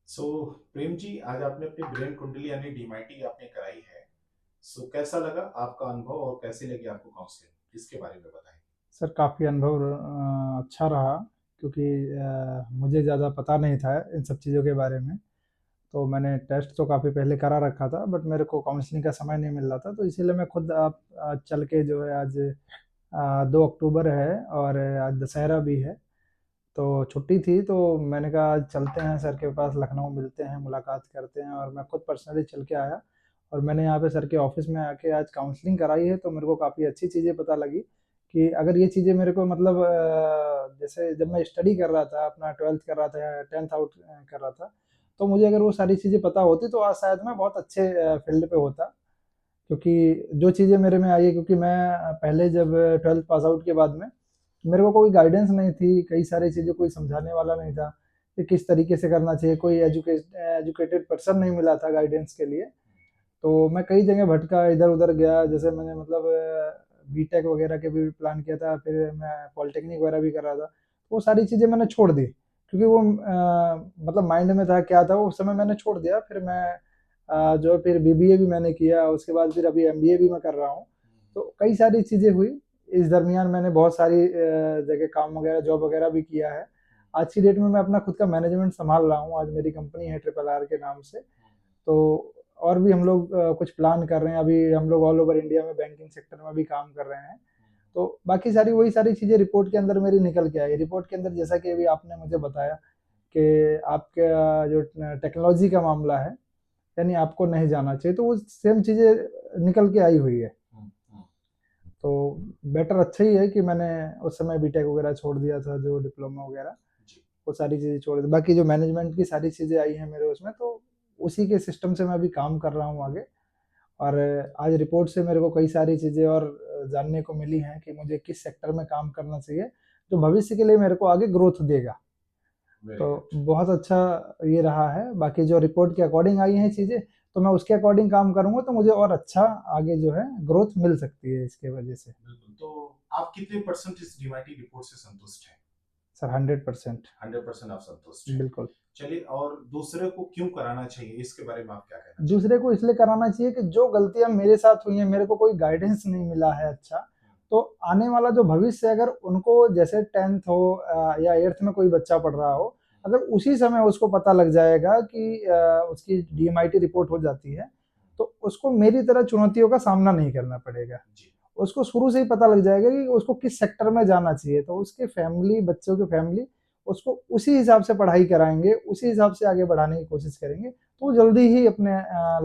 सो प्रेम जी, आज आपने अपनी ब्रेन कुंडली यानी डीमाइटी आपने कराई है। कैसा लगा आपका अनुभव और कैसी लगी आपको काउंसलिंग, इसके बारे में बताएं। सर काफ़ी अनुभव अच्छा रहा क्योंकि मुझे ज़्यादा पता नहीं था इन सब चीज़ों के बारे में। तो मैंने टेस्ट तो काफ़ी पहले करा रखा था, बट मेरे को काउंसलिंग का समय नहीं मिल रहा था, तो इसीलिए मैं खुद आप आज चल के जो है आज 2 अक्टूबर है और आज दशहरा भी है। तो छुट्टी थी, तो मैंने कहा आज चलते हैं सर के पास, लखनऊ मिलते हैं, मुलाकात करते हैं, और मैं खुद पर्सनली चल के आया। और मैंने यहाँ पे सर के ऑफिस में आके आज काउंसलिंग कराई है, तो मेरे को काफ़ी अच्छी चीज़ें पता लगी कि अगर ये चीज़ें मेरे को मतलब जैसे जब मैं स्टडी कर रहा था, अपना 12th कर रहा था या 10th आउट कर रहा था, तो मुझे अगर वो सारी चीज़ें पता होती तो आज शायद मैं बहुत अच्छे फील्ड पे होता। क्योंकि जो चीज़ें मेरे में आई है, क्योंकि मैं पहले जब 12th पास आउट के बाद में मेरे को कोई गाइडेंस नहीं थी, कई सारी चीज़ें कोई समझाने वाला नहीं था कि किस तरीके से करना चाहिए, कोई एजुकेटेड पर्सन नहीं मिला था गाइडेंस के लिए। तो मैं कई जगह भटका, इधर-उधर गया, जैसे मैंने मतलब बीटेक वगैरह के भी प्लान किया था, फिर मैं पॉलिटेक्निक वगैरह भी कर रहा था। वो सारी चीज़ें मैंने छोड़ दी, क्योंकि वो मतलब माइंड में था क्या था, वो उस समय मैंने छोड़ दिया। फिर मैं जो है फिर बीबीए भी मैंने किया, उसके बाद फिर अभी एमबीए भी मैं कर रहा हूँ। तो कई सारी चीज़ें हुई। इस दरमियान मैंने बहुत सारी जगह काम वगैरह, जॉब वगैरह भी किया है। आज की डेट में मैं अपना खुद का मैनेजमेंट सँभाल रहा हूँ, आज मेरी कंपनी है ट्रिपल आर के नाम से। तो और भी हम लोग कुछ प्लान कर रहे हैं, अभी हम लोग ऑल ओवर इंडिया में बैंकिंग सेक्टर में भी काम कर रहे हैं। तो बाकी सारी वही सारी चीज़ें रिपोर्ट के अंदर मेरी निकल के आई। रिपोर्ट के अंदर जैसा कि अभी आपने मुझे बताया कि आपका जो टेक्नोलॉजी का मामला है, यानी आपको नहीं जाना चाहिए, तो वो सेम चीज़ें निकल के आई हुई है। तो बेटर अच्छा ही है कि मैंने उस समय बीटेक वगैरह छोड़ दिया था, जो डिप्लोमा वगैरह, जी। वो सारी चीज़ें छोड़ दी। बाकी जो मैनेजमेंट की सारी चीज़ें आई हैं मेरे उसमें, तो उसी के सिस्टम से मैं अभी काम कर रहा हूँ आगे। और आज रिपोर्ट से मेरे को कई सारी चीज़ें और जानने को मिली हैं कि मुझे किस सेक्टर में काम करना चाहिए, जो भविष्य के लिए मेरे को आगे ग्रोथ देगा। वेरी तो गुड। बहुत अच्छा ये रहा है। बाकी जो रिपोर्ट के अकॉर्डिंग आई हैं चीज़ें, तो मैं उसके अकॉर्डिंग काम करूँगा, तो मुझे और अच्छा आगे जो है ग्रोथ मिल सकती है इसके वजह से। बिल्कुल। तो आप कितने परसेंट इस डीमाइटी रिपोर्ट से संतुष्ट हैं? सर 100%। 100% आप संतुष्ट हैं। बिल्कुल। चलिए, और दूसरे को क्यों कराना चाहिए, इसके बारे में आप क्या कहना चाहेंगे? दूसरे को इसलिए कराना चाहिए कि जो गलतियाँ मेरे साथ हुई हैं, मेरे को कोई गाइडेंस नहीं मिला है अच्छा, तो आने वाला जो भविष्य है, अगर उनको जैसे 10th हो या 8th में कोई बच्चा पढ़ रहा हो, अगर उसी समय उसको पता लग जाएगा कि उसकी डीएमआईटी रिपोर्ट हो जाती है, तो उसको मेरी तरह चुनौतियों का सामना नहीं करना पड़ेगा। जी। उसको शुरू से ही पता लग जाएगा कि उसको किस सेक्टर में जाना चाहिए, तो उसके फैमिली, बच्चों की फैमिली उसको उसी हिसाब से पढ़ाई कराएँगे, उसी हिसाब से आगे बढ़ाने की कोशिश करेंगे, तो वो जल्दी ही अपने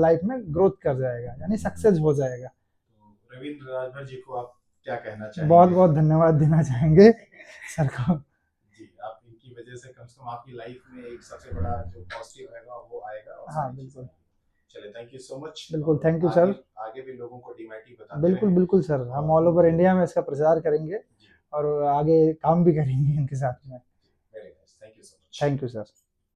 लाइफ में ग्रोथ कर जाएगा, यानी सक्सेस हो जाएगा। तो रविंद्र राजभर जी को आप क्या कहना बहुत चाहेंगे? बहुत धन्यवाद देना चाहेंगे सर को। जी, आप इनकी वजह से कम आपकी लाइफ में एक सबसे बड़ा जो पॉजिटिव रहेगा वो आएगा और हाँ सारी चीजें बिल्कुल। आएंगी। चलिए, थैंक यू सो मच। बिल्कुल, और थैंक यू आगे सर। आगे भी लोगों को डीमाइटी बताते बिल्कुल रहें। बिल्कुल सर, हम और ऑल ओवर इंडिया में इसका प्रचार करेंगे जी। और आगे काम भी करेंगे इनके साथ में। जी, very nice, thank you so much. Thank you sir.